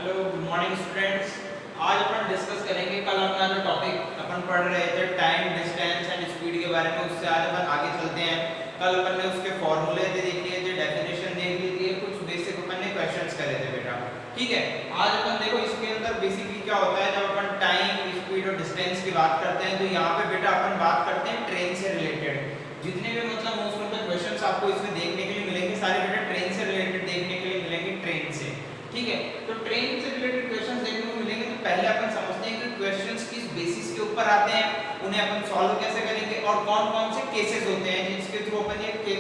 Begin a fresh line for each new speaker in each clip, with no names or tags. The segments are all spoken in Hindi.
Hello good morning students. आज अपन डिस्कस करेंगे, कल अपना जो टॉपिक अपन पढ़ रहे थे टाइम डिस्टेंस एंड स्पीड के बारे में, उससे आज अपन आगे चलते हैं। कल अपन ने उसके फॉर्मूले देख लिए थे, डेफिनेशन देख ली थी, कुछ बेसिक अपन ने क्वेश्चंस करे थे बेटा। ठीक है, आज अपन देखो इसके अंदर बेसिकली क्या होता है, जब अपन टाइम स्पीड और डिस्टेंस की बात करते हैं तो यहाँ पे बेटा अपन बात करते हैं ट्रेन से रिलेटेड। जितने भी मतलब मोस्ट ऑफ द क्वेश्चंस आपको इसमें देखने के लिए मिलेंगे, सारे बेटा ट्रेन से रिलेटेड देखने के लिए मिलेंगे, ट्रेन से। ठीक है, तो ट्रेन से रिलेटेड क्वेश्चंस देखने को मिलेंगे तो पहले अपन समझते हैं कि क्वेश्चंस किस बेसिस के ऊपर आते हैं, उन्हें अपन सॉल्व कैसे करेंगे और कौन-कौन से केसेस होते हैं जिसके थ्रू अपन ये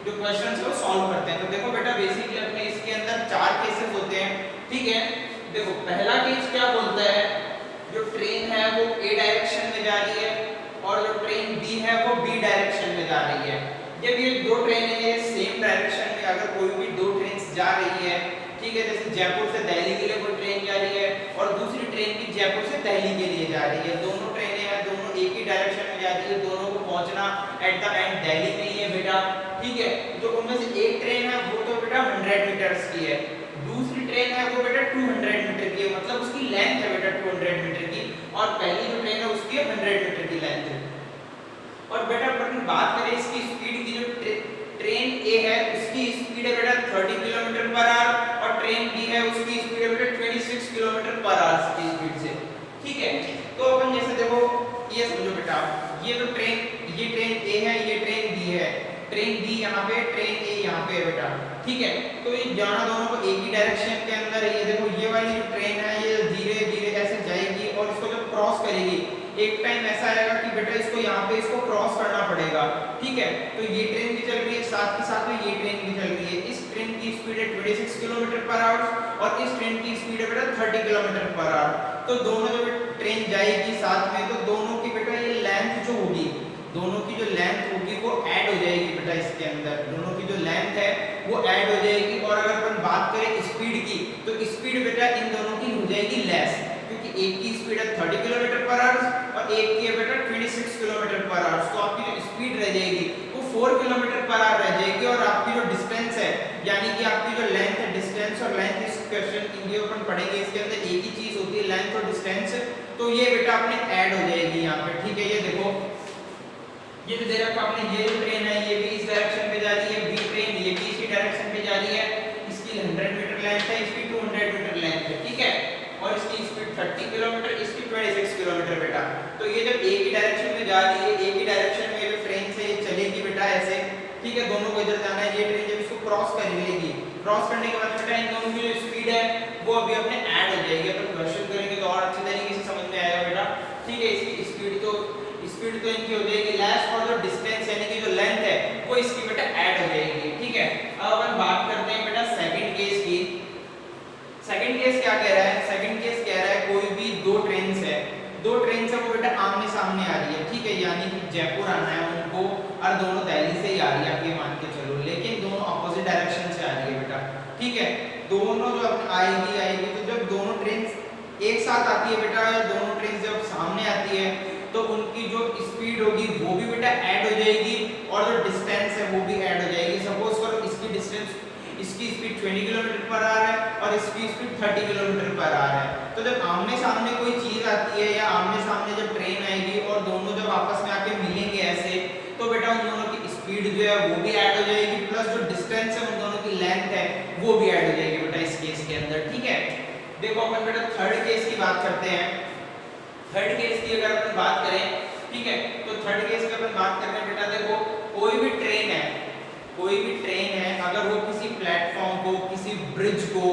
जो क्वेश्चंस है वो सॉल्व करते हैं। तो देखो बेटा बेसिकली अपने इसके अंदर चार केसेस होते हैं। ठीक है, देखो पहला केस क्या बोलता है, जो ट्रेन है वो ए डायरेक्शन में जा रही है और जो ट्रेन बी है वो बी डायरेक्शन में जा रही है। जब ये दो ट्रेनें हैं सेम डायरेक्शन में, अगर कोई भी दो ट्रेन्स जा रही है, ठीक है, जैसे जयपुर से दिल्ली के लिए कोई ट्रेन जा रही है और दूसरी ट्रेन भी जयपुर से दिल्ली के लिए जा रही है, दोनों ट्रेनें हैं, दोनों एक ही डायरेक्शन में जा रही है, दोनों को पहुंचना एट द एंड दिल्ली में ही है बेटा। ठीक है, जो उनमें से एक ट्रेन है वो तो बेटा 100 मीटर्स की है, दूसरी ट्रेन है वो बेटा 200 मीटर की है, मतलब उसकी लेंथ है बेटा 200 मीटर की, और पहली जो ट्रेन है उसकी 100 मीटर की लेंथ है। और बेटा अपन बात करें इसकी स्पीड की, जो ट्रेन ए है उसकी स्पीड है बेटा 30 किलोमीटर पर आवर और ट्रेन बी है उसकी स्पीड है बेटा 26 किलोमीटर पर आवर की स्पीड से। ठीक है, तो अपन जैसे देखो ये समझो बेटा, ये जो ये ट्रेन ए है, ये ट्रेन बी है, ट्रेन बी यहाँ पे, ट्रेन ए यहाँ पे है बेटा। ठीक है, तो ये जाना दोनों को एक ही डायरेक्शन के अंदर है। ये देखो ये वाली जो ट्रेन है ये धीरे धीरे ऐसे जाएगी और इसको जब क्रॉस करेगी, एक टाइम ऐसा आएगा कि बेटा इसको यहाँ पे इसको क्रॉस करना पड़ेगा। ठीक है, तो ये ट्रेन भी चल रही है, साथ ही साथ में ये ट्रेन भी चल रही है। इस ट्रेन की स्पीड है 26 किलोमीटर पर आवर और इस ट्रेन की स्पीड है बेटा 30 किलोमीटर पर आवर। तो दोनों जब ट्रेन जाएगी साथ में, तो दोनों की बेटा ये लेंथ जो होगी, दोनों की जो लेंथ होगी वो ऐड हो जाएगी बेटा, इसके अंदर दोनों की जो लेंथ है वो ऐड हो जाएगी। और अगर अपन बात करें स्पीड की, तो स्पीड बेटा इन दोनों की हो जाएगी लेस, क्योंकि एक की स्पीड है 30 किलोमीटर पर आवर और एक की है बेटा 26 किलोमीटर पर आवर। तो आपकी जो स्पीड रह जाएगी वो 4 किलोमीटर पर आवर रह जाएगी और आपकी जो डिस्टेंस है, यानी कि आपकी जो लेंथ है, डिस्टेंस और लेंथ, इस क्वेश्चन इंडिया अपन पढ़ेंगे, इसके अंदर एक ही चीज होती है लेंथ और डिस्टेंस, तो ये बेटा अपने ऐड हो जाएगी यहाँ पे। ठीक है, ये देखो ये जो दे रखा आपने, ये जो ट्रेन है ये भी इस डायरेक्शन पे जा रही है, बी ट्रेन ये भी इसी डायरेक्शन पे जा रही है, इसकी 100 मीटर लेंथ है, इसकी 200 मीटर लेंथ है। ठीक है, और इसकी स्पीड 30 किलोमीटर, इसकी 26 किलोमीटर बेटा। तो ये जब एक ही डायरेक्शन में जा रही है, एक ही डायरेक्शन में जो ट्रेन से चलेगी बेटा ऐसे, ठीक है, दोनों को इधर जाना है, ये ट्रेन जब इसको क्रॉस कर लेगी, क्रॉस करने के बाद बेटा इन दोनों की जो स्पीड है वो अभी अपने ऐड हो जाएगी। अपन क्वेश्चन करेंगे तो और अच्छी तरीके से समझ में आएगा बेटा। ठीक है, इसकी स्पीड तो इनकी हो जाएगी लेस और जो डिस्टेंस यानी कि जो लेंथ है वो इसकी बेटा ऐड हो जाएगी। ठीक है, अब अपन बात करते हैं बेटा सेकंड केस की। सेकंड केस क्या कह रहा है, सेकंड केस कह रहा है कोई भी दो ट्रेन्स है, दो ट्रेन से वो बेटा आमने सामने आ रही है। ठीक है, यानी कि जयपुर आना है उनको और दोनों दिल्ली से ही आ रही है, आप ये मान के चलो, लेकिन दोनों अपोजिट डायरेक्शन से आ रही है बेटा। ठीक है, दोनों जो आएगी तो जब दोनों ट्रेन एक साथ आती है बेटा, दोनों ट्रेन जब सामने आती है तो उनकी जो स्पीड होगी वो भी बेटा ऐड हो जाएगी और जो डिस्टेंस है वो भी ऐड हो जाएगी। सपोज करो इसकी डिस्टेंस, इसकी स्पीड 20 किलोमीटर पर आवर है और इसकी स्पीड 30 किलोमीटर पर आवर है। तो जब आमने सामने कोई चीज आती है या आमने सामने जब ट्रेन आएगी और दोनों जब आपस में आके मिलेंगे ऐसे, तो बेटा उन दोनों की स्पीड जो है वो भी ऐड हो जाएगी, प्लस जो डिस्टेंस है उन दोनों की लेंथ है वो भी ऐड हो जाएगी बेटा इस केस के अंदर। ठीक है, देखो अपन बेटा थर्ड केस की बात करते हैं। थर्ड केस की अगर अपन बात करें, ठीक है, तो थर्ड केस की अपन बात करते हैं बेटा, देखो कोई भी ट्रेन है, अगर वो किसी प्लेटफॉर्म को, किसी ब्रिज को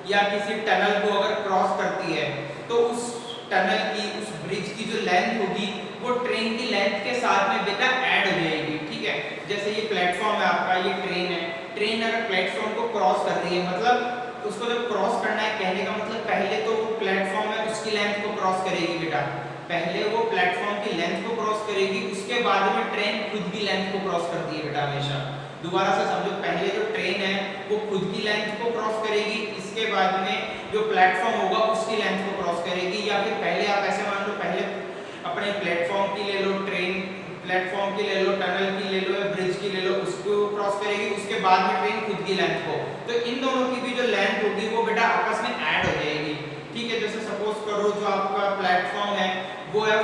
या किसी टनल को अगर क्रॉस करती है, तो उस टनल की, उस ब्रिज की जो लेंथ होगी वो ट्रेन की लेंथ के साथ में बेटा ऐड हो जाएगी। ठीक है, जैसे ये प्लेटफॉर्म है आपका, ये ट्रेन है, ट्रेन अगर प्लेटफॉर्म को क्रॉस कर रही है, मतलब उसको जब क्रॉस करना है, कहने का मतलब पहले तो वो प्लेटफॉर्म है उसकी लेंथ को क्रॉस करेगी बेटा, पहले वो प्लेटफॉर्म की लेंथ को क्रॉस करेगी, उसके बाद में ट्रेन खुद की लेंथ को क्रॉस करती है बेटा हमेशा। दोबारा से समझो, पहले जो ट्रेन है वो खुद की लेंथ को क्रॉस करेगी, इसके बाद में जो प्लेटफॉर्म होगा उसकी लेंथ को क्रॉस करेगी, या फिर पहले आप ऐसे मान लो, पहले अपने प्लेटफॉर्म की ले लो, ट्रेन प्लेटफॉर्म की ले लो, टनल की ले लो या ब्रिज की ले लो, उसको क्रॉस करेगी, उसके बाद में ट्रेन खुद की लेंथ को, तो इन दोनों की भी जो लेंथ होगी वो बेटा आपस में ऐड हो जाएगी।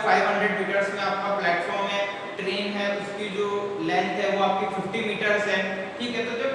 500 मीटर्स में आपका प्लेटफॉर्म है, ट्रेन है, उसकी जो लेंथ है वो आपकी 50 मीटर्स है, ठीक है। तो जब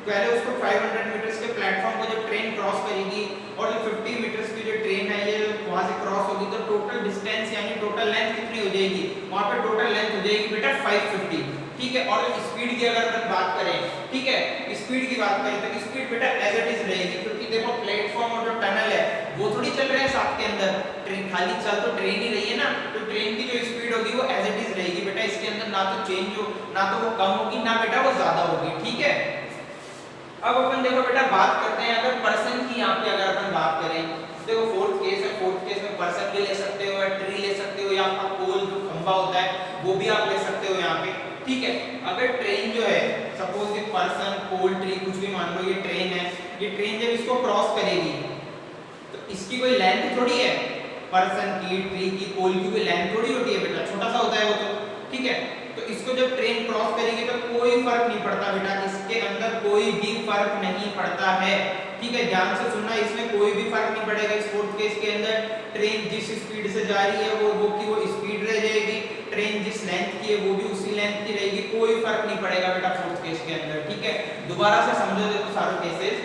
पहले उसको 500 मीटर्स के प्लेटफॉर्म को जब ट्रेन क्रॉस करेगी और जो 50 मीटर्स की जो ट्रेन है ये वहां से क्रॉस होगी, तो टोटल डिस्टेंस यानी टोटल लेंथ कितनी हो जाएगी, वहां पे टोटल लेंथ हो जाएगी बेटा 550, ठीक है। और स्पीड की अगर अपन बात करें, ठीक है, स्पीड की बात करें तो स्पीड बेटा एज इट इज रहेगी, क्योंकि देखो प्लेटफॉर्म और जो टनल है वो थोड़ी चल रहे हैं साथ के अंदर, ट्रेन खाली चल तो ट्रेन ही रही है ना, तो ट्रेन की जो स्पीड होगी वो एज इट इज रहेगी बेटा, इसके अंदर ना तो चेंज हो, ना तो वो कम होगी, ना बेटा वो ज्यादा होगी, ठीक है। अब अपन देखो बेटा बात करते हैं अगर पर्सन की, यहाँ पे अगर अपन बात करें, देखो फोर्थ केस है, फोर्थ केस में पर्सन भी ले सकते हो, ट्री ले सकते हो, या आपका पोल जो खंभा होता है वो भी आप ले सकते हो यहाँ पे, ठीक है। अगर ट्रेन जो है सपोज ये पर्सन, पोल, ट्री कुछ भी मान लो, ये ट्रेन है, ये ट्रेन जब इसको क्रॉस करेगी तो इसकी कोई लेंथ थोड़ी है, पर्सन की, ट्री की, पोल की कोई लेंथ थोड़ी होती है बेटा, छोटा सा होता है वो तो, ठीक है। तो इसको जब ट्रेन क्रॉस करेगी तो कोई फर्क नहीं पड़ता बेटा, इसके अंदर कोई भी फर्क नहीं पड़ता है, ठीक है। ध्यान से सुनना, इसमें कोई भी फर्क नहीं पड़ेगा। इस फोर्थ केस के अंदर ट्रेन जिस स्पीड से जा रही है वो की वो स्पीड रह जाएगी, ट्रेन जिस लेंथ की है वो भी उसी लेंथ की रहेगी, कोई फर्क नहीं पड़ेगा बेटा फोर्थ केस के अंदर, ठीक है। दोबारा से समझो देखो सारे केसेस।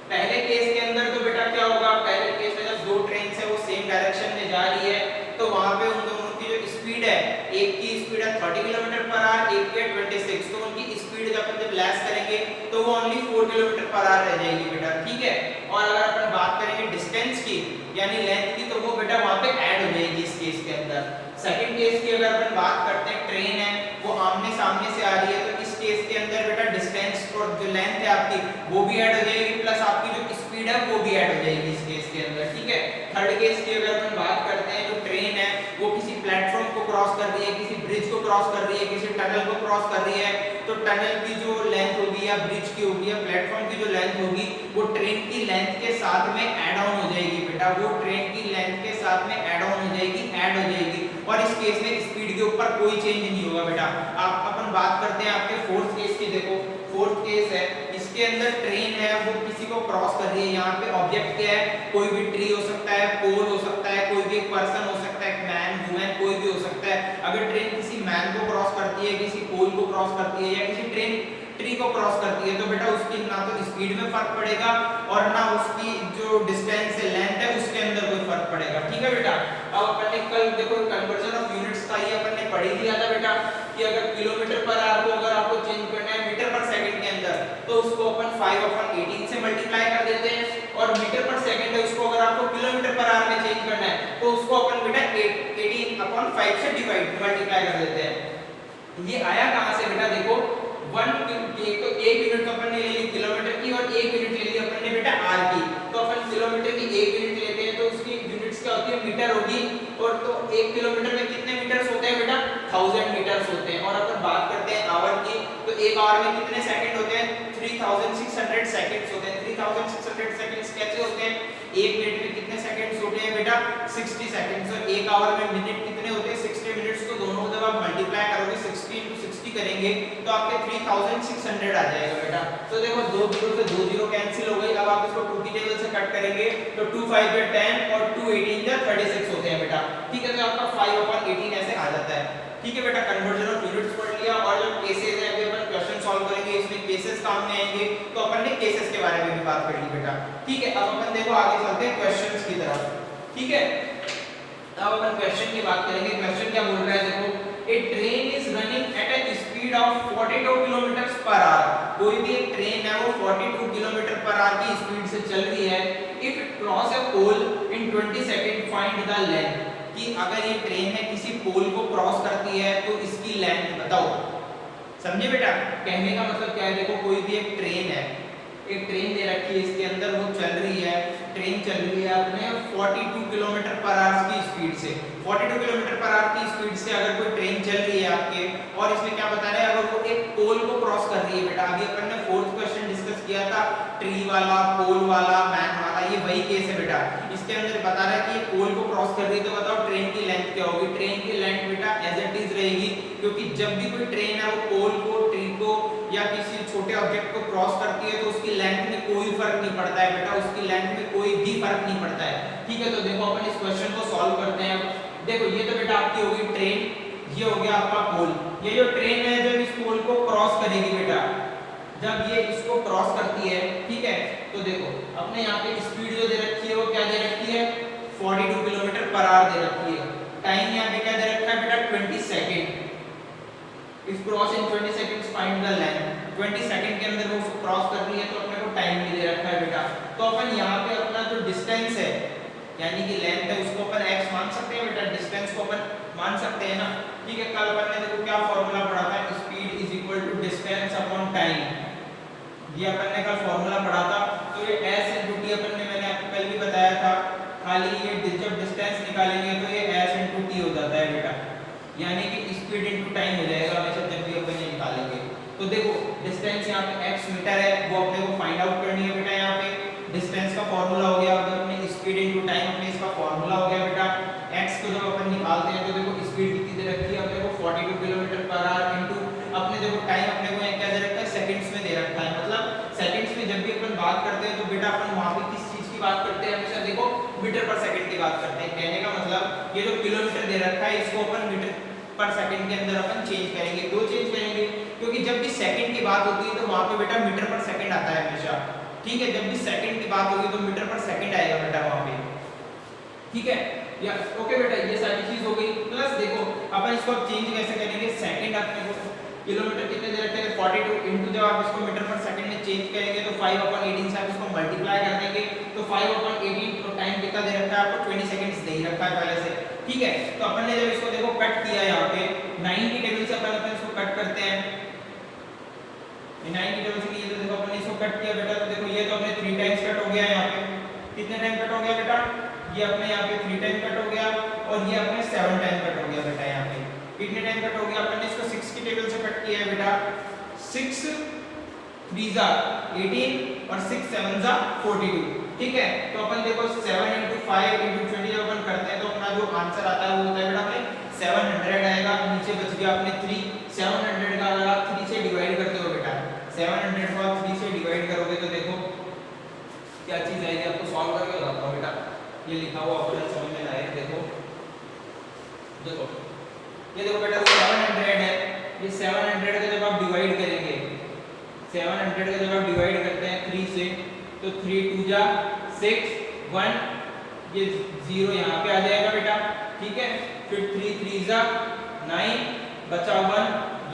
पहले केस के अंदर तो बेटा क्या होगा, पहले केस में जब दो ट्रेन है वो सेम डायरेक्शन में जा रही है तो वहां पे उन दोनों की जो स्पीड है, एक की स्पीड है 30 किलोमीटर पर आवर, एक की है 26, तो उनकी स्पीड जब लेस करेंगे तो वो ओनली 4 किलोमीटर पर आवर रह जाएगी बेटा, ठीक है। और अगर अपन बात करेंगे डिस्टेंस की यानी लेंथ की, तो वो बेटा वहां पे ऐड हो जाएगी इस केस के अंदर। सेकंड केस की अगर अपन बात करते हैं, ट्रेन है वो आमने सामने से आ रही है, तो इस केस के अंदर बेटा डिस्टेंस और जो लेंथ है आपकी वो भी ऐड हो जाएगी, प्लस आपकी जो स्पीड है वो भी ऐड हो जाएगी इस केस के अंदर, ठीक है। थर्ड केस की अगर अपन बात करते हैं, जो ट्रेन है वो किसी प्लेटफॉर्म को क्रॉस कर रही है, किसी ब्रिज को क्रॉस कर रही है, किसी टनल को क्रॉस कर रही है, तो टनल की जो लेंथ होगी या ब्रिज की होगी या प्लेटफॉर्म की जो लेंथ होगी वो ट्रेन की लेंथ के साथ में ऐड ऑन हो जाएगी बेटा, वो ट्रेन की लेंथ के साथ में ऐड ऑन हो जाएगी, ऐड हो जाएगी। और इस केस में स्पीड के ऊपर कोई चेंज नहीं होगा बेटा। आप अपन बात करते हैं आपके फोर्थ केस की, देखो फोर्थ केस है, इसके अंदर ट्रेन है वो किसी को क्रॉस कर रही है, यहाँ पे ऑब्जेक्ट क्या है, कोई भी ट्री हो सकता है, पोल हो सकता है, कोई भी एक पर्सन हो सकता है, मैन, वुमेन, कोई भी हो सकता है। अगर ट्रेन किसी मैन को क्रॉस करती है, किसी पोल को क्रॉस करती है या किसी ट्री को क्रॉस करती है, तो बेटा उसकी ना तो स्पीड में फर्क पड़ेगा और ना उसकी जो डिस्टेंस है, लेंथ है, उसके अंदर कोई फर्क पड़ेगा, ठीक है बेटा। अब अपन ने कल देखो कन्वर्जन ऑफ यूनिट्स का ये अपन ने पढ़ ही लिया था बेटा, कि अगर किलोमीटर पर आवर को अगर आपको चेंज करना है मीटर पर सेकंड के अंदर, तो उसको अपन 5/18 से मल्टीप्लाई कर देते हैं, और मीटर पर सेकंड है उसको अगर आपको किलोमीटर पर आवर में चेंज करना है तो उसको अपन बेटा 18/5 से मल्टीप्लाई कर देते हैं। ये आया कहां से बेटा, देखो 1 यूनिट तो अपन ने ले ली किलोमीटर की और 1 यूनिट ले ली अपन ने बेटा आर की, तो अपन किलोमीटर की 1 यूनिट लेते हैं तो उसकी यूनिट्स क्या होती है, मीटर होगी, और तो 1 किलोमीटर में कितने मीटर्स होते हैं बेटा, 1000 मीटर्स होते हैं। और अगर बात करते हैं आवर की, तो एक आवर में कितने सेकंड होते हैं, 3600 सेकंड्स होते हैं। 3600 सेकंड्स कैसे होते हैं, एक मिनट में कितने सेकंड्स होते हैं बेटा, 60 सेकंड्स, और एक आवर में मिनट कितने होते हैं, 60 मिनट्स। तो दोनों को जब आप मल्टीप्लाई करोगे 60 × 60 करेंगे तो आपके 3600 आ जाएगा बेटा। तो देखो 2 जीरो से 2 जीरो कैंसिल हो गई। अब आप इसको 2 की टेबल से कट करेंगे तो 2 5 × 10 और 2 18 × 36 होते हैं बेटा, ठीक है। तो आपका 5/18 ऐसे आ जाता है, ठीक है बेटा। कन्वर्जन ऑफ यूनिट्स पढ़ लिया, और जो केसेस है अभी अपन क्वेश्चन सॉल्व करेंगे, इसमें केसेस काम में आएंगे, तो अपन ने केसेस के बारे में भी बात कर ली बेटा, ठीक है। अब अपन देखो आगे चलते हैं क्वेश्चंस की तरफ, ठीक है। अब अपन क्वेश्चन की बात करेंगे। क्वेश्चन क्या बोल रहा है, देखो a train is running at a speed of 42 kilometre per hour. कोई भी एक ट्रेन है वो 42 किलोमीटर पर आवर की स्पीड से चल रही है। If it cross a pole in 20 second find the length. कि अगर ये ट्रेन है किसी पोल को क्रॉस करती है तो इसकी लेंथ बताओ। समझे बेटा, कहने का मतलब क्या है, देखो कोई भी एक ट्रेन है, एक ट्रेन दे रखी है, इसके अंदर वो चल रही है, ट्रेन चल रही है अपने 42 किलोमीटर पर आवर की स्पीड से। 42 किलोमीटर पर आवर की स्पीड से अगर कोई ट्रेन चल रही है आपके, और इसमें क्या बता रहे हैं, अगर वो एक पोल को क्रॉस कर रही है बेटा। अभी अपन ने फोर्थ क्वेश्चन डिस्कस किया था, ट्री वाला, पोल वाला, मैन वाला, ये वही केस है बेटा। इसके अंदर बता रहा है कि ये पोल को क्रॉस कर रही है, तो बताओ ट्रेन की लेंथ क्या होगी। ट्रेन की लेंथ बेटा एज इट इज रहेगी, क्योंकि जब भी कोई ट्रेन है वो पोल को, ट्री को या किसी छोटे ऑब्जेक्ट को क्रॉस करती है तो उसकी लेंथ में कोई फर्क नहीं पड़ता है बेटा, उसकी लेंथ में कोई भी फर्क नहीं पड़ता है, ठीक है। तो देखो अपन इस क्वेश्चन को सॉल्व करते हैं। देखो ये तो बेटा आपकी होगी ट्रेन, ये हो गया आपका पोल। ये जो ट्रेन है जब इस पोल को क्रॉस करेगी बेटा, जब ये इसको क्रॉस करती है, ठीक है, तो देखो अपने यहाँ पे स्पीड जो दे रखी है वो क्या दे रखी है, 42 किलोमीटर पर आवर दे रखी है। टाइम यहाँ पे क्या दे रखा है बेटा, 20 second. If cross in 20 seconds find the length. 20 second के अंदर वो उसको क्रॉस कर रही है तो अपने को टाइम भी दे रखा है बेटा। तो अपन यहाँ पे अपना जो डिस्टेंस है यानी कि लेंथ है उसको अपन x मान सकते हैं बेटा, डिस्टेंस को अपन मान सकते हैं ना, ठीक है। कल अपन ने देखो क्या फॉर्मूला पढ़ा था, speed is equal to distance upon time, ये अपन ने कल फॉर्मूला पढ़ा था। तो ये s इनटू t अपन ने, मैंने आपको कल भी बताया था, खाली ये जब डिस्टेंस निकालेंगे तो ये s इनटू t हो जाता है बेटा, यानी कि स्पीड इनटू टाइम हो जाएगा हमेशा जब भी अपन ये निकालेंगे। तो देखो डिस्टेंस यहाँ पे x मीटर है, वो अपने को फाइंड आउट करनी है बेटा। यहाँ पे डिस्टेंस का फॉर्मूला हो गया, अगर अपने स्पीड इनटू टाइम अपने इसका फॉर्मूला हो गया बेटा। x को जब अपन निकालते हैं तो देखो स्पीड कितनी दे रखी है अपने को, 42 किलोमीटर पर आवर इनटू अपने देखो टाइम अपने को क्या दे रखा है, सेकंड्स में दे रखा है। मतलब सेकंड्स में जब भी अपन बात करते हैं तो बेटा अपन वहां पे किस चीज की बात करते हैं, हमेशा देखो मीटर पर सेकंड की बात करते हैं। कहने का मतलब ये जो किलोमीटर दे रखा है इसको अपन मीटर पर सेकंड के अंदर अपन चेंज करेंगे, क्यों चेंज करेंगे, क्योंकि जब भी सेकंड की बात होती है तो वहां पे बेटा मीटर पर सेकंड आता है हमेशा, ठीक है। जब भी सेकंड की बात होगी तो मीटर पर सेकंड आएगा बेटा वहां पे, ठीक है। या ओके बेटा, ये सारी चीज हो गई। प्लस देखो अपन इसको अब चेंज कैसे करेंगे, सेकंड अपने को किलोमीटर कितने दे रखते हैं 42 इनटू जब आप इसको मीटर पर सेकंड में चेंज करेंगे तो 5/18 से आप इसको मल्टीप्लाई कर देंगे तो 5/18 तो टाइम कितना दे रखा है आपको, 20 सेकंड्स दे ही रखा है पहले से, ठीक है। तो अपन ने जब इसको देखो कट किया यहाँ पे 90 टेबल से अपन इसको कट करते हैं, 90 टेबल से लिए तो देखो अपन इसको कट किया बेटा, तो देखो ये तो अपने 3 टाइम्स कट हो गया यहाँ पे, कितने टाइम कट हो गया बेटा, ये अपने यहाँ पे 3 टाइम कट हो गया और ये अपने 7 टाइम कट हो गया बेटा। यहाँ पे कितने टाइम कट हो गया, अपन ने इसको 6 की टेबल से कट किया है बेटा, 6 3 18 और 6 7 42, ठीक है। तो अपन देखो 7 × 5 × 20 जब अपन करते हैं तो अपना जो आंसर आता है वो होता है बेटा अपने 700 आएगा। नीचे बच गया अपने 3, 700 का अगर आप 3 से डिवाइड करते हो बेटा, 700 को आप 3 से डिवाइड करोगे तो देखो क्या चीज आएगी, आपको सॉल्व करके बताता हूं बेटा। ये लिखा हुआ अपने समझ में आए, देखो देखो ये देखो बेटा 700 है, ये 700 का जब आप डिवाइड करेंगे, 700 का जब आप डिवाइड करते हैं 3 से तो 3 2 जा 6 1, ये 0 यहाँ पे आ जाएगा बेटा, ठीक है। फिर 3 3 जा 9 बचा 1,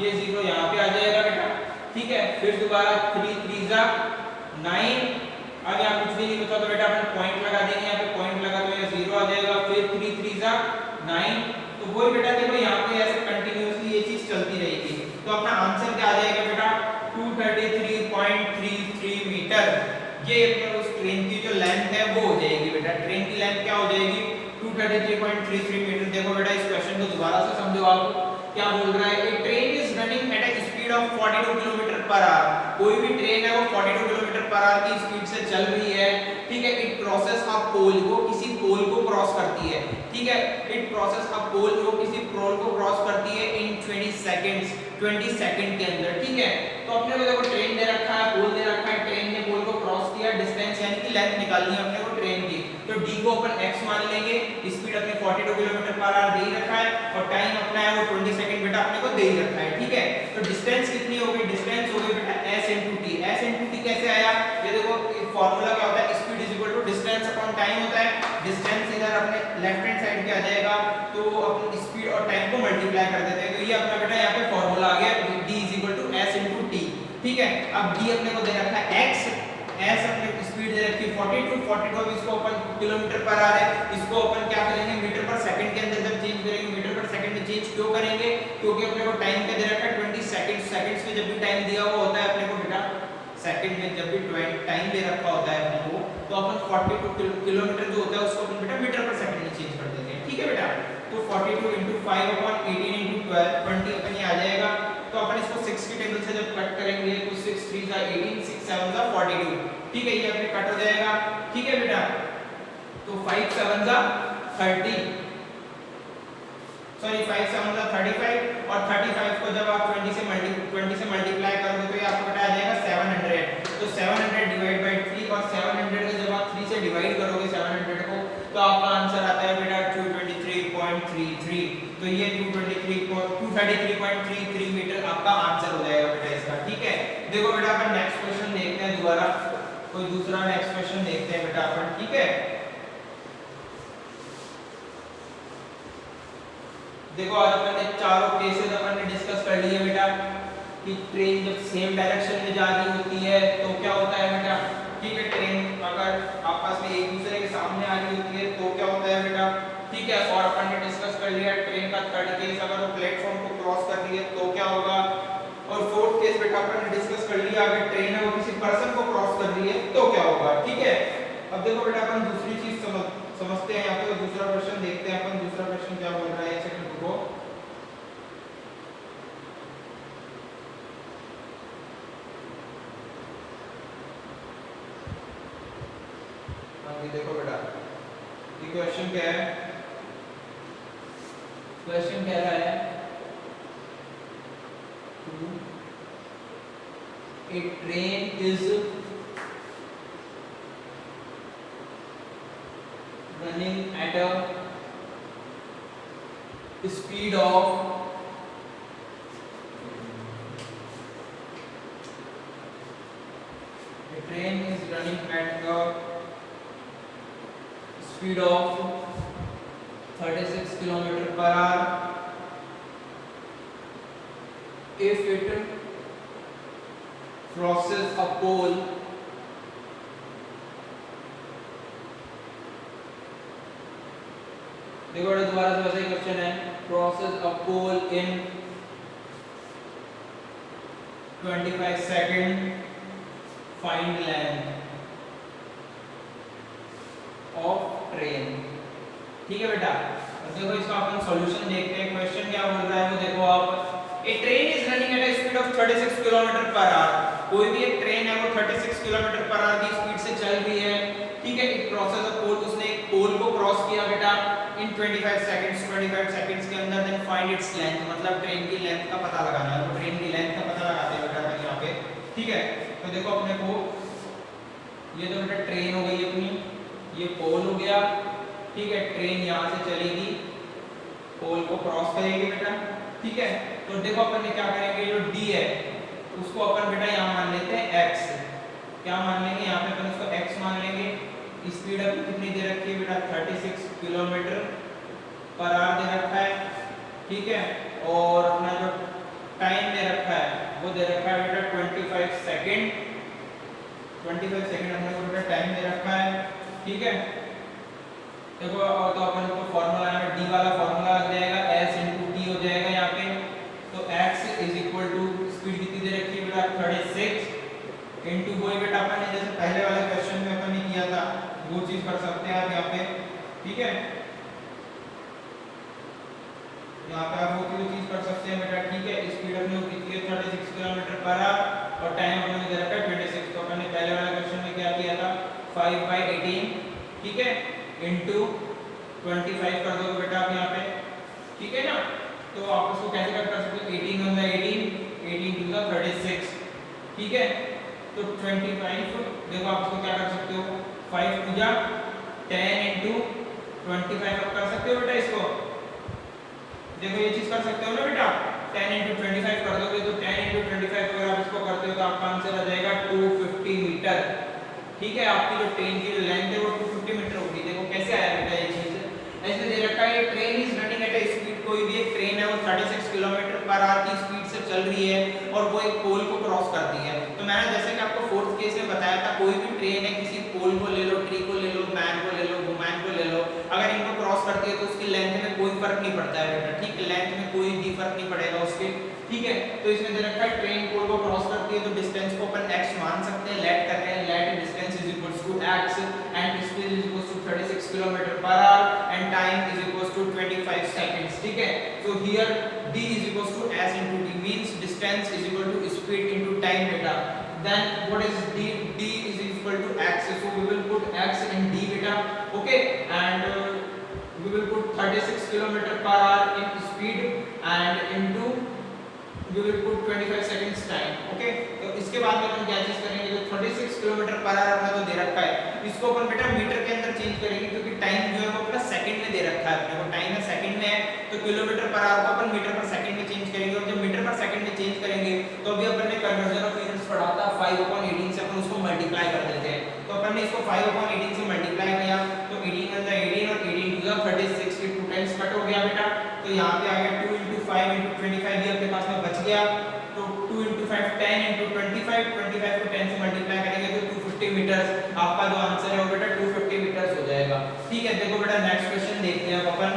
ये 0 यहाँ पे आ जाएगा बेटा, ठीक है। फिर दोबारा 3 3 जा 9, अब यहाँ कुछ भी नहीं बचा तो बेटा अपन पॉइंट लगा देंगे, यहाँ पे पॉइंट लगा तो ये 0 आ जाएगा। फिर 3 3 जा 9, तो वो बेटा देखो यहाँ पे ऐसे कंटिन्यूअसली ये चीज चलती रहेगी तो अपना आंसर क्या आ जाएगा बेटा 233.33 मीटर। ये अपने उस ट्रेन की जो लेंथ है वो हो जाएगी बेटा, ट्रेन की लेंथ क्या हो जाएगी 233.33 मीटर। देखो बेटा इस क्वेश्चन को दोबारा से समझो, आप क्या बोल रहा है, a train is running at a speed of 42 kilometre per hour. कोई भी ट्रेन है वो 42 किलोमीटर पर आवर की स्पीड से चल रही है, ठीक है। इट क्रॉसेस अ पोल, वो किसी पोल को क्रॉस करती है, ठीक है। इट क्रॉसेस अ पोल, वो किसी पोल को क्रॉस करती है इन 20 सेकंड्स, 20 सेकंड के अंदर, ठीक है। तो अपने को देखो ट्रेन दे रखा है, पोल दे रखा है, ट्रेन ने पोल को क्रॉस किया, डिस्टेंस यानी कि लेंथ निकालनी है अपने को ट्रेन की, तो d को अपन x मान लेंगे, स्पीड अपने 42 किलोमीटर पर आवर दे ही रखा है और टाइम अपना है वो 20 सेकंड बेटा अपने को दे ही रखा है, ठीक है। तो डिस्टेंस कितनी होगी, डिस्टेंस होगी बेटा s * t। s * t कैसे आया, ये देखो फार्मूला क्या होता है, speed is equal to distance upon time होता है। डिस्टेंस इधर अपने लेफ्ट हैंड साइड पे आ जाएगा तो अपन स्पीड और टाइम को मल्टीप्लाई कर देते हैं, तो ये अपना बेटा यहाँ पे फार्मूला आ गया d = s * t, ठीक है। अब d अपने को दे रखा है x, s अपने स्पीड दे रखी है 42, इसको अपन किलोमीटर पर आ रहा है, इसको अपन क्या करेंगे मीटर पर सेकंड के अंदर जब चेंज करेंगे, मीटर पर सेकंड में चेंज क्यों करेंगे, क्योंकि अपने को टाइम का दे रखा है 20 सेकंड, सेकंड्स में जब भी टाइम दिया हुआ होता है अपने को बेटा, सेकंड में जब भी टाइम दे रखा होता है अपने को, तो अपन 42 किलोमीटर जो होता है उसको अपन बेटा मीटर पर सेकंड में चेंज कर देते हैं, ठीक है बेटा। तो 42 * 5/18 * 12 20 अपन ये आ जाएगा। तो अपन इसको 6 की टेबल से जब कट करेंगे तो 6 3 जा 18, 6 7 जा 42, ठीक है। ये अपने कट हो जाएगा, ठीक है बेटा। तो 5 7 जा 30, सॉरी 5 7 जा 35 और 35 को जब आप 20 से मल्टीप्लाई करोगे तो ये आपको बेटा आ जाएगा 700। तो 700 डिवाइड बाय 3 और 700 को जब आप 3 से डिवाइड करोगे 700 को तो आपका आंसर आता है बेटा 223.3 तो ये 233.33 मीटर आपका आंसर हो जाएगा बेटा इसका। ठीक है, देखो बेटा अपन नेक्स्ट क्वेश्चन देखते हैं, दोबारा कोई दूसरा नेक्स्ट क्वेश्चन देखते हैं बेटा अपन। ठीक है, देखो आज अपन ने चारों केसेस अपन ने डिस्कस कर लिए बेटा कि ट्रेन जब सेम डायरेक्शन में जा रही होती है तो क्या होता है बेटा। ठीक है, ट्रेन अगर आपस में एक दूसरे के सामने आ रही होती है तो क्या होता है बेटा। ठीक है, और अपन ने डिस्कस कर लिया ट्रेन का थर्ड केस, अगर वो प्लेटफॉर्म को क्रॉस कर रही है तो क्या होगा। और फोर्थ केस बेटा अपन ने डिस्कस कर लिया अगर ट्रेन है वो किसी पर्सन को क्रॉस कर रही है तो क्या होगा। ठीक है, अब देखो बेटा अपन दूसरी चीज समझते हैं यहाँ पे, तो दूसरा क्वेश्चन देखते हैं अपन। दूसरा क्वेश्चन क्या बोल रहा है, एक सेकंड रुको। देखो बेटा ये क्वेश्चन क्या है, क्वेश्चन कह रहा है a train is running at a speed of a train is running at a speed of 36 km per hour if it crosses a pole देखो दोबारा से वैसा ही क्वेश्चन है, crosses a pole in 25 seconds, find length of train। ठीक है बेटा, अब देखो इसका अपन सॉल्यूशन देखते हैं। क्वेश्चन क्या बोल रहा है वो देखो आप, a train is running at a speed of 36 kilometre per hour. कोई भी एक ट्रेन है वो 36 किलोमीटर पर आवर की स्पीड से चल रही है। ठीक है, इट क्रॉसेस अ पोल, उसने एक पोल को क्रॉस किया बेटा इन 25 सेकंड्स। 25 सेकंड्स के अंदर देन फाइंड इट्स लेंथ, मतलब ट्रेन की लेंथ का पता लगाना है। तो ट्रेन की लेंथ का पता लगाते हैं बेटा अपन यहाँ पे। ठीक है, तो देखो अपने को ये तो बेटा ट्रेन हो गई अपनी, ये पोल हो गया। ठीक है, ट्रेन यहाँ से चलेगी, पोल को क्रॉस करेगी बेटा। ठीक है, तो देखो अपन ने क्या करेंगे, जो डी है उसको अपन बेटा यहाँ मान लेते हैं x। क्या मान लेंगे यहाँ पे, अपन उसको x मान लेंगे। स्पीड अपनी कितनी दे रखी है बेटा, 36 किलोमीटर पर आवर दे रखा है। ठीक है, और अपना जो टाइम दे रखा है वो दे रखा है बेटा 25 सेकंड। 25 सेकंड हमने को बेटा टाइम दे रखा है। ठीक है, देखो और तो अपन को फार्मूला में d वाला फार्मूला लग जाएगा, s * t हो जाएगा यहाँ पे। तो x = स्पीड कितनी दे रखी है बेटा 36 इनटू वही बेटा अपन ने जैसे पहले वाले क्वेश्चन में अपन ने किया था वो चीज कर सकते हैं आप यहाँ पे। ठीक है, यहाँ पे आप वो चीज कर सकते हैं बेटा। ठीक है, स्पीड अपने को कितनी है 36 किलोमीटर पर आवर और टाइम अपने को दे रखा है 26। तो अपन ने पहले वाले क्वेश्चन में क्या किया था, 5/18। ठीक है, इनटू 25 कर दोगे बेटा आप यहाँ पे। ठीक है ना, तो आप उसको कैसे कर सकते हो, 18 × 18, 18 × 36। ठीक है, तो 25 देखो आप उसको क्या कर सकते हो, 5 × 10 × 25 आप कर सकते हो बेटा इसको। देखो ये चीज कर सकते हो ना बेटा, 10 × 25 कर दोगे तो 10 × 25 अगर आप इसको करते हो तो आपका आंसर आ जाएगा 250 मीटर। ठीक है, आपकी जो ट्रेन की जो लेंथ है वो 250 मीटर होगी। देखो कैसे आया बेटा ये चीज, ऐसे दे रखा है train is running at a speed, कोई भी एक ट्रेन है वो 36 किलोमीटर पर आवर की स्पीड से चल रही है और वो एक पोल को क्रॉस करती है। तो मैंने जैसे कि आपको फोर्थ केस में बताया था, कोई भी ट्रेन है किसी पोल को ले लो, ट्री को ले लो, मैन को ले लो, वुमैन को ले लो, अगर इनको क्रॉस करती है तो उसकी लेंथ में कोई फर्क नहीं पड़ता है बेटा। ठीक है, लेंथ में कोई भी फर्क नहीं पड़ेगा उसके। ठीक है, तो इसमें दे रखा है ट्रेन पोल को क्रॉस करती है तो डिस्टेंस को अपन x मान सकते हैं, लेट कर रहे हैं, let distance is equals to x and speed is equals to 36 kilometre per hour and time is equals to 25 seconds. ठीक है, so here d is equals to s into t means distance is equal to speed into time beta। then what is d, d is equal to x, so we will put x in d beta। okay, and we will put 36 kilometer per hour in speed and into we will put 25 seconds time। okay, तो इसके बाद में अपन क्या चीज करेंगे, जो 36 किलोमीटर पर आवर अपना तो दे रखा है इसको अपन बेटा मीटर के अंदर चेंज करेंगे क्योंकि टाइम जो है वो अपना सेकंड में दे रखा है। अपने को टाइम है सेकंड में है तो किलोमीटर पर आवर को अपन मीटर पर सेकंड में चेंज करेंगे, और जब मीटर पर सेकंड में चेंज करेंगे तो अभी अपन ने कन्वर्जन ऑफ यूनिट्स पढ़ा था 5/18 से अपन उसको मल्टीप्लाई कर देते हैं। तो अपन ने इसको 5/18 से मल्टीप्लाई किया तो 18 बन जाए 18 और 18 टू द 36 के 2 टाइम्स कट हो गया बेटा। तो यहाँ पे आ गया 2 × 5 × 25 ये अपने पास में बच गया। तो 2 × 5 10 × 25 25 को 10 से मल्टीप्लाई करेंगे तो 250 मीटर्स आपका जो आंसर है वो बेटा 250 मीटर्स हो जाएगा। ठीक है, देखो बेटा नेक्स्ट क्वेश्चन देखते हैं अपन।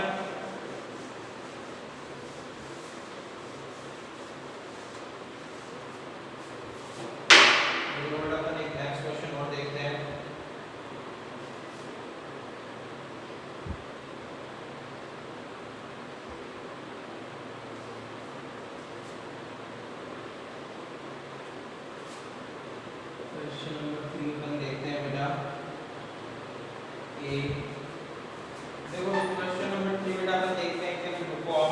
क्वेश्चन नंबर 3 अपन देखते हैं बेटा। ए देखो क्वेश्चन नंबर 3 बेटा अपन देखते हैं कि बुक ऑफ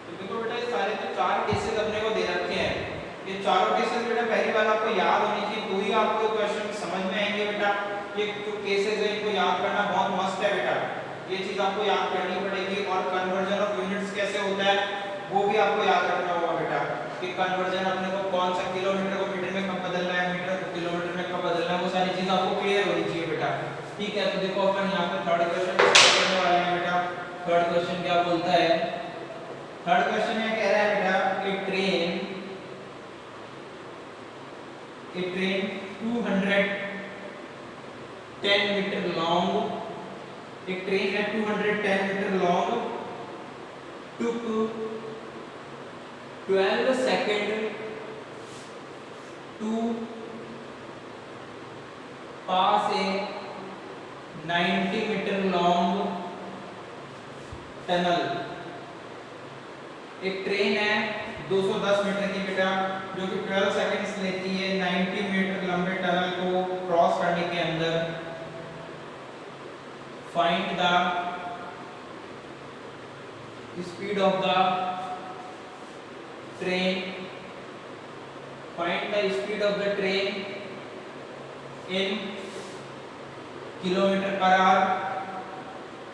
तो देखो बेटा ये सारे जो चार केसेस अपने को दे रखे हैं, ये चारों केसेस बेटा पहली बार आपको याद होनी चाहिए, तो ही आपको क्वेश्चन समझ में आएंगे बेटा। ये जो केसेस है इनको याद करना बहुत मस्त है बेटा, ये चीज आपको याद करनी पड़ेगी। और कन्वर्जन ऑफ यूनिट्स कैसे होता है वो भी आपको याद रखना होगा बेटा, कि कन्वर्जन अपने को कौन सा किलोमीटर को मीटर में कब बदलना है, मीटर को किलोमीटर में कब बदलना है, वो सारी चीज आपको क्लियर होनी चाहिए बेटा। ठीक है, तो देखो अपन यहाँ पे थर्ड क्वेश्चन करने वाले हैं बेटा। थर्ड क्वेश्चन क्या बोलता है? थर्ड क्वेश्चन ये कह रहा है बेटा कि ट्रेन 210 मीटर लॉन्ग, एक ट्रेन है 210 metre long, took 12 seconds to pass a 90 metre long tunnel. एक ट्रेन है 210 मीटर की बेटा, जो कि 12 सेकंड्स लेती है 90 मीटर लंबे टनल को क्रॉस करने के अंदर। Find the speed of the train, find the speed of the train in kilometre per our.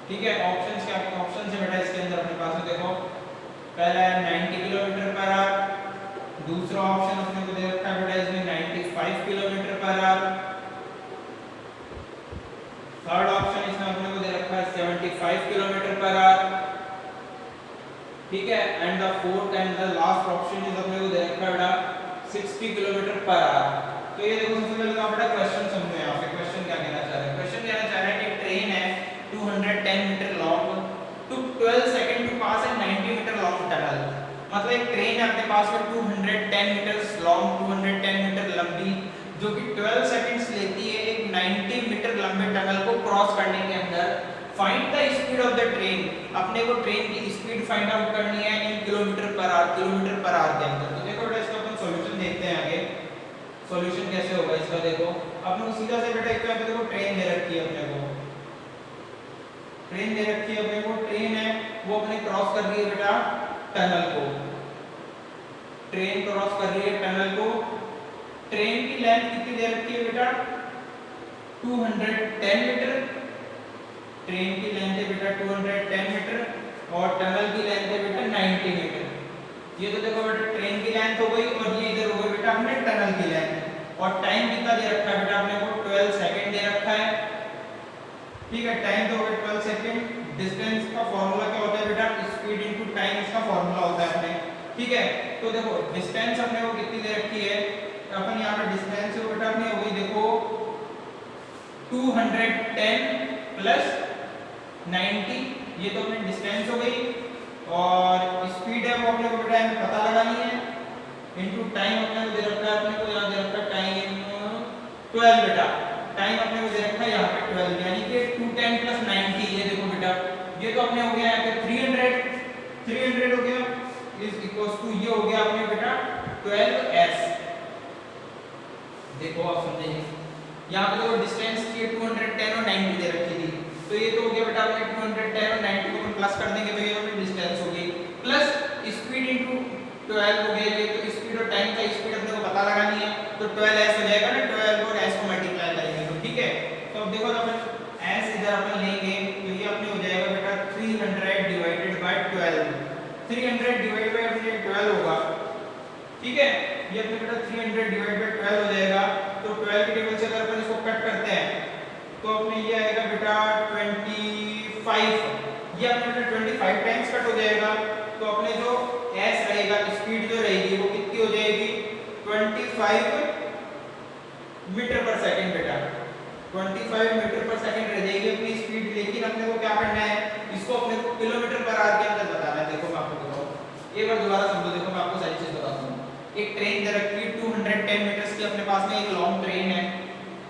ठीक है, ऑप्शंस क्या ऑप्शन है बेटा इसके अंदर अपने पास में देखो, पहला है 90 किलोमीटर पर आवर, दूसरा ऑप्शन अपने को दे रखा है बेटा इसमें 95 kilometre per our, third option इसमें अपने को दे रखा है 75 किलोमीटर पर आवर। ठीक है, and the fourth and the last option is अपने को दे रखा है बेटा 60 किलोमीटर पर आवर। तो ये देखो सबसे पहले तो बेटा क्वेश्चन समझो, यहाँ पे क्वेश्चन क्या कहना चाह रहा है? क्वेश्चन कहना चाह रहा है कि ट्रेन है 210 metre long, took 12 second to pass a 90 metre long tunnel. मतलब एक ट्रेन है अपने पास में 210 मीटर लॉन्ग, 210 मीटर लंबी, जो कि 12 सेकंड्स लेती है एक 90 मीटर लंबे टनल को क्रॉस करने के अंदर। Find the speed of the train, अपने को ट्रेन की स्पीड फाइंड आउट करनी है इन kilometre per our, kilometre per our के अंदर। तो देखो बेटा इसका अपन सॉल्यूशन देखते हैं आगे, सॉल्यूशन कैसे होगा इसका। देखो अपने को सीधा से बेटा एक तो देखो ट्रेन दे रखी है, अपने को ट्रेन दे रखी है, अपने को ट्रेन है वो अपने क्रॉस कर रही है बेटा टनल को, ट्रेन क्रॉस कर रही है टनल को। ट्रेन की लेंथ कितनी दे रखी है बेटा 210 मीटर, ट्रेन की लेंथ है बेटा 210 मीटर और टनल की लेंथ है बेटा 90 मीटर। ये तो देखो बेटा ट्रेन की लेंथ हो गई और ये इधर हो गई बेटा हमने टनल की लेंथ। और टाइम कितना दे रखा है बेटा अपने को 12 सेकंड दे रखा है। ठीक है, टाइम तो हो गया 12 सेकंड। डिस्टेंस का फार्मूला क्या होता है बेटा, स्पीड इनटू टाइम इसका फार्मूला होता है अपने। ठीक है, तो देखो डिस्टेंस अपने को कितनी दे रखी है, अपन यहाँ पे डिस्टेंस हो बेटा अपनी हो गई देखो 210 प्लस 90, ये तो अपनी डिस्टेंस हो गई। और स्पीड है वो अपने को बेटा हमें पता लगानी है, इनटू टाइम अपने को दे रखा है, अपने को यहाँ दे रखा है टाइम 12 बेटा, टाइम अपने को दे रखा है यहाँ पे 12, यानी कि 210 प्लस 90। ये देखो बेटा ये तो अपने हो गया यहाँ पे 300 हो गया, इज इक्वल्स टू ये हो गया अपने बेटा 12s। देखो आप समझेंगे, यहाँ पे देखो डिस्टेंस थी 210 और 90 दे रखी थी, तो ये तो हो गया बेटा अपने 210 और 90 को प्लस कर देंगे तो ये अपनी डिस्टेंस हो गई, प्लस स्पीड इनटू 12 हो गया, ये तो स्पीड और तो टाइम का स्पीड अपने को पता लगानी है, तो 12s हो जाएगा ना, 12 और s को मल्टीप्लाई करेंगे तो ठीक है। तो अब देखो अपन s इधर अपन लेंगे तो ये अपने हो जाएगा बेटा 300 डिवाइडेड बाय 12, 300 डिवाइडेड बाय अपने 12 होगा, ठीक है। ये अपने बेटा 300 डिवाइडेड बाय 12 हो जाएगा। तो 12 के टेबल से अगर अपन इसको कट करते हैं तो अपने ये आएगा बेटा 25, ये अपने बेटा 25 टाइम्स कट हो जाएगा। तो अपने जो s रहेगा, स्पीड जो रहेगी वो कितनी हो जाएगी, 25 मीटर पर सेकंड बेटा, 25 मीटर पर सेकंड रह जाएगी अपनी स्पीड। लेकिन अपने को क्या करना है, इसको अपने को किलोमीटर पर आवर के अंदर बताना है। देखो मैं आपको बताऊं, एक बार दोबारा समझो, देखो मैं आपको सारी चीज बताता हूं। एक ट्रेन दे रखी है 210 मीटर्स की अपने पास में, एक लॉन्ग ट्रेन है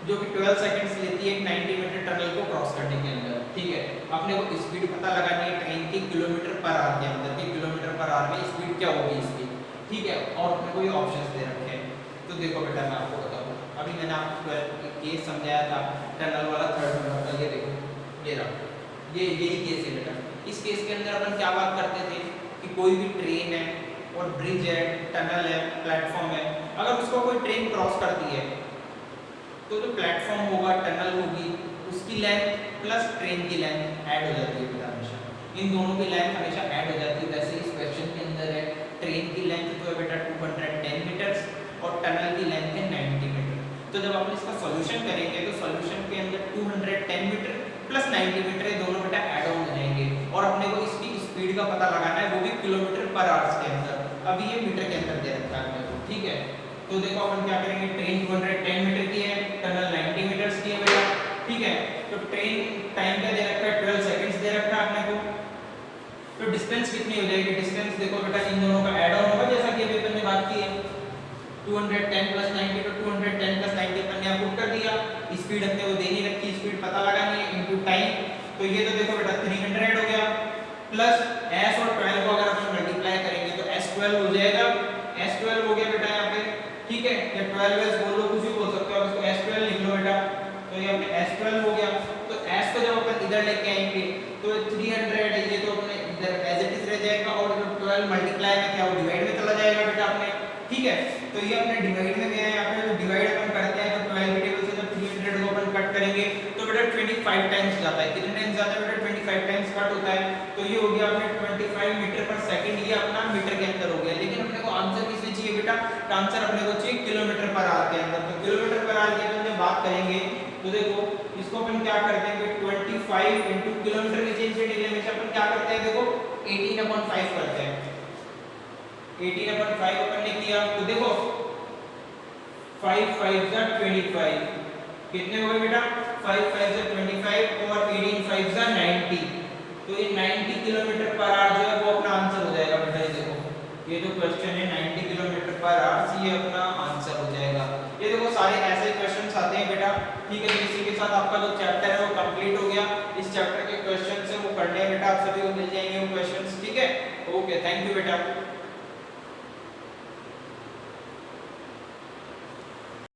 जो कि 12 सेकंड्स लेती है एक 90 मीटर टनल को क्रॉस करने के अंदर, ठीक है। अपने को स्पीड पता लगानी है ट्रेन की किलोमीटर पर आवर के अंदर, कि किलोमीटर पर आवर में स्पीड क्या होगी इसकी, ठीक है। और अपने को ये ऑप्शंस दे रखे हैं। तो देखो बेटा मैं आपको बताऊं, अभी मैंने आपको केस समझाया था टनल वाला, थर्ड नंबर का, ये देखो ये रहा, ये यही केस है बेटा। इस केस के अंदर अपन क्या बात करते थे कि कोई भी ट्रेन है और ब्रिज है, टनल है, प्लेटफॉर्म है, अगर उसको कोई ट्रेन क्रॉस करती है तो जो प्लेटफॉर्म होगा, टनल होगी, उसकी लेंथ प्लस ट्रेन की लेंथ ऐड हो जाती है बेटा हमेशा, इन दोनों की लेंथ हमेशा ऐड हो जाती है। वैसे इस क्वेश्चन के अंदर है ट्रेन की लेंथ जो है बेटा 210 मीटर्स और टनल की लेंथ है 90 मीटर। तो जब अपन इसका सॉल्यूशन करेंगे तो सॉल्यूशन के अंदर 210 मीटर प्लस 90 मीटर ये दोनों बेटा ऐड ऑन हो जाएंगे और अपने को इसकी स्पीड का पता लगाना है, वो भी किलोमीटर पर आवर्स के अंदर। अभी ये मीटर के अंदर दे रखा है अपने को, ठीक है। तो देखो अपन क्या करेंगे, ट्रेन 210 मीटर की है, टनल 90 मीटर्स की है बेटा, ठीक है। तो ट्रेन टाइम का दे रखा है 12 सेकंड्स दे रखा है अपने को। तो डिस्टेंस कितनी हो जाएगी, डिस्टेंस देखो बेटा इन दोनों का ऐड ऑन होगा, जैसा कि अभी अपन ने बात की है 210 प्लस 90, तो 210 प्लस 90 अपन ने पुट कर दिया। स्पीड अपने को देनी रखी, स्पीड पता लगानी है इनटू टाइम। तो ये तो देखो बेटा 300 हो गया, प्लस s और 12 को अगर अपन मल्टीप्लाई करेंगे तो s12 हो जाएगा, s12 हो गया बेटा यहाँ पे, ठीक है। या 12s बोल लो, कुछ भी बोल सकते हो, अब इसको s12 लिख लो बेटा। तो ये अपने s12 हो गया। तो s को जब अपन इधर लेके आएंगे तो 300 है, ये तो अपने इधर एज इट इज रह जाएगा, और जो 12 मल्टीप्लाई में क्या वो डिवाइड में चला जाएगा बेटा अपने, ठीक है। तो ये अपने डिवाइड में गया है, यहाँ पे जो डिवाइड अपन करते हैं तो 12 के टेबल से जब 300 को अपन कट करेंगे तो बेटा 25 टाइम्स जाता है, कितने टाइम्स जाता है बेटा 25 टाइम्स कट होता है। तो ये हो गया अपने 25 मीटर पर सेकंड, ये अपना मीटर के अंदर हो गया। लेकिन अपने को आंसर किसमें चाहिए बेटा, आंसर अपने को चाहिए किलोमीटर पर आवर के अंदर। तो किलोमीटर पर आवर की अपन जब बात करेंगे तो देखो इसको अपन क्या कर देंगे, 25 इनटू किलोमीटर के चेंज से डिले हमेशा अपन क्या करते हैं, देखो 18/5 करते हैं, 18/5 अपन ने किया। तो देखो 5 5 जा 25, कितने हो गए बेटा, 5 5 जा 25 और 18 5 जा 90। तो ये 90 किलोमीटर पर आवर जो है वो अपना आंसर हो जाएगा बेटा। ये देखो ये जो क्वेश्चन है 90 किलोमीटर पर आवर, ये अपना आंसर हो जाएगा। ये देखो सारे ऐसे क्वेश्चंस आते हैं बेटा, ठीक है। तो इसी के साथ आपका जो चैप्टर है वो कंप्लीट हो गया। इस चैप्टर के क्वेश्चंस है वो पढ़ने हैं बेटा, आप सभी को मिल जाएंगे वो क्वेश्चंस, ठीक है। ओके, थैंक यू बेटा।